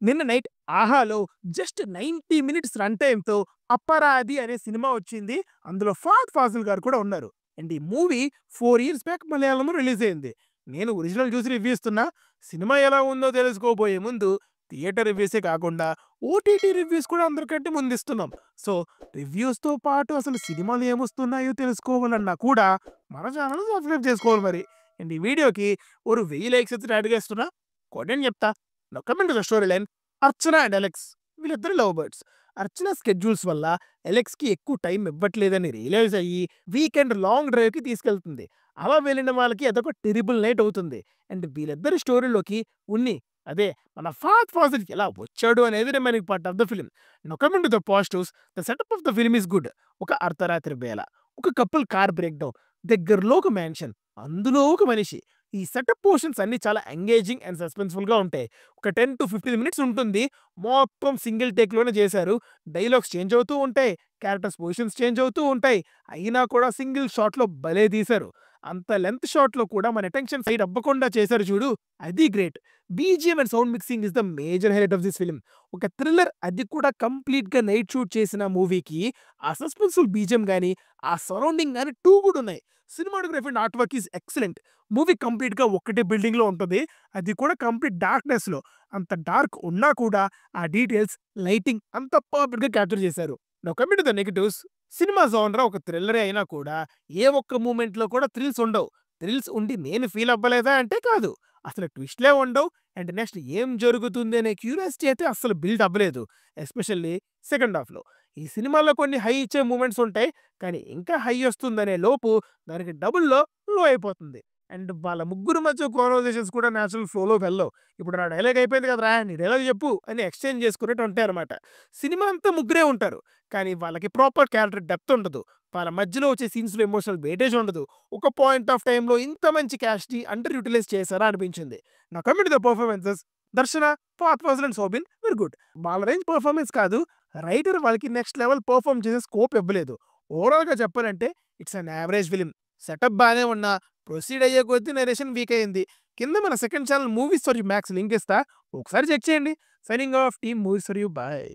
నిన్న నైట్ 'ఆహాలో' just 90 minutes run టైమ్‌తో 'అప్పరాది' అనే సినిమా వచ్చింది. అందులో ఫహద్ ఫాజిల్ గారు కూడా ఉన్నారు. అండ్ ఈ మూవీ 4 ఇయర్స్ బ్యాక్ మలయాళంలో రిలీజ్ అయింది. నేను ఒరిజినల్ చూసి రివ్యూ ఇస్తున్నా. సినిమా ఎలా ఉందో తెలుసుకోబోయే ముందు థియేటర్ రివ్యూసే కాకుండా ఓటీటీ రివ్యూస్ కూడా అందరికంటే ముందిస్తున్నాం. సో, రివ్యూస్‌తో పాటు అసలు సినిమాలు ఏమొస్తున్నాయో తెలుసుకోవాలన్నా కూడా మన ఛానెల్‌ని సబ్స్క్రైబ్ చేసుకోవాలి మరి. అండ్ ఈ వీడియోకి ఒక 1000 లైక్స్ అయితే అడిగేస్తున్నా. కొట్టని చెప్తా. Now coming to the story line. Archana and Alex వీళ్ళిద్దరు లవ్ బర్డ్స్. అర్చన స్కెడ్యూల్స్ వల్ల అలెక్స్‌కి ఎక్కువ టైం ఇవ్వట్లేదని రియలైజ్ అయ్యి వీకెండ్ లాంగ్ డ్రైవ్‌కి తీసుకెళ్తుంది. అలా వెళ్ళిన వాళ్ళకి అదొక టెరిబుల్ నైట్ అవుతుంది. అండ్ వీళ్ళిద్దరి స్టోరీలోకి ఉన్ని అదే మన ఫహద్ ఫాజిల్ ఎలా వచ్చాడు అనేది remaining part of the film. Now coming to the positives, the setup of the film is good. ఒక అర్ధరాత్రి వేళ ఒక కపుల్ కార్ బ్రేక్ డౌన్, దగ్గరలో ఒక మ్యాన్షన్, అందులో ఒక మనిషి. ఈ సెటప్ పోర్షన్స్ అన్నీ చాలా ఎంగేజింగ్ అండ్ సస్పెన్స్‌ఫుల్‌గా ఉంటాయి. ఒక 10-15 మినిట్స్ ఉంటుంది. మొత్తం సింగిల్ టేక్‌లోనే చేశారు. డైలాగ్స్ చేంజ్ అవుతూ ఉంటాయి. క్యారెక్టర్స్ పొజిషన్స్ చేంజ్ అవుతూ ఉంటాయి. అయినా కూడా సింగిల్ షాట్‌లో భలే తీశారు. అంత లెంత్ షాట్‌లో కూడా మన అటెన్షన్ సైడ్ అవ్వకుండా చేశారు చూడు, అది great. BGM and sound mixing is the major highlight of this film. ఒక థ్రిల్లర్, అది కూడా కంప్లీట్‌గా నైట్ షూట్ చేసిన మూవీకి ఆ సస్పెన్స్‌ఫుల్ బీజీఎం గాని, ఆ సరౌండింగ్ గాని టూ గుడ్ ఉన్నాయి. Cinematography and art work is excellent. Movie కంప్లీట్‌గా ఒక్కటే బిల్డింగ్‌లో ఉంటది. అది కూడా కంప్లీట్ డార్క్‌నెస్‌లో. అంత డార్క్ ఉన్నా కూడా ఆ డీటెయిల్స్, లైటింగ్ అంత పర్ఫెక్ట్‌గా క్యాప్చర్ చేశారు. Now coming to the negatives. Cinema genre ఒక థ్రిల్లరే అయినా కూడా ఏ ఒక్క మూవ్‌మెంట్‌లో కూడా థ్రిల్స్ ఉండవు. థ్రిల్స్ ఉండి నేను ఫీల్ అవ్వలేదా అంటే కాదు. అసలు ట్విస్ట్‌లే ఉండవు. అండ్ నెక్స్ట్ ఏం జరుగుతుంది అనే క్యూరియాసిటీ అయితే అస్సలు బిల్డ్ అవ్వలేదు. ఎస్పెషల్లీ సెకండ్ హాఫ్‌లో. ఈ సినిమాలో కొన్ని హై ఇచ్చే మూవ్‌మెంట్స్ ఉంటాయి. కానీ ఇంకా హై వస్తుందనే లోపు దానికి డబుల్‌లో లో అయిపోతుంది. అండ్ వాళ్ళ ముగ్గురు మధ్య కాన్వర్జేషన్స్ కూడా నేచురల్ ఫ్లోలో వెళ్ళవు. ఇప్పుడు నా డైలాగ్ అయిపోయింది కదరా! నీ డైలాగ్ చెప్పు అని ఎక్స్‌చేంజ్ చేసుకునేట్టు ఉంటాయన్నమాట. సినిమా అంతా ముగ్గురే ఉంటారు. కానీ వాళ్ళకి ప్రాపర్ క్యారెక్టర్ డెప్త్ ఉండదు. వాళ్ళ మధ్యలో వచ్చే సీన్స్‌లో ఎమోషనల్ వెయిటేజ్ ఉండదు. ఒక పాయింట్ ఆఫ్ టైమ్‌లో ఇంత మంచి క్యాస్ట్‌ని అండర్ యుటిలైజ్ చేశారా అనిపించింది. Now coming to the performances. Darshana, Fahadh Faasil and Soubin very good. వాళ్ళ రేంజ్ పెర్ఫార్మెన్స్ కాదు. రైటర్ వాళ్ళకి నెక్స్ట్ లెవెల్ పెర్ఫార్మ్ చేసే స్కోప్ ఇవ్వలేదు. ఓవరాల్‌గా చెప్పాలంటే it's an average film. Setup బానే ఉన్నా ప్రొసీడ్ అయ్యే కొద్దీ నరేషన్ వీక్ అయింది. కింద మన second channel movies for you max link ఇస్తా. ఒకసారి చెక్ చేయండి. Signing off team movies for you. Bye.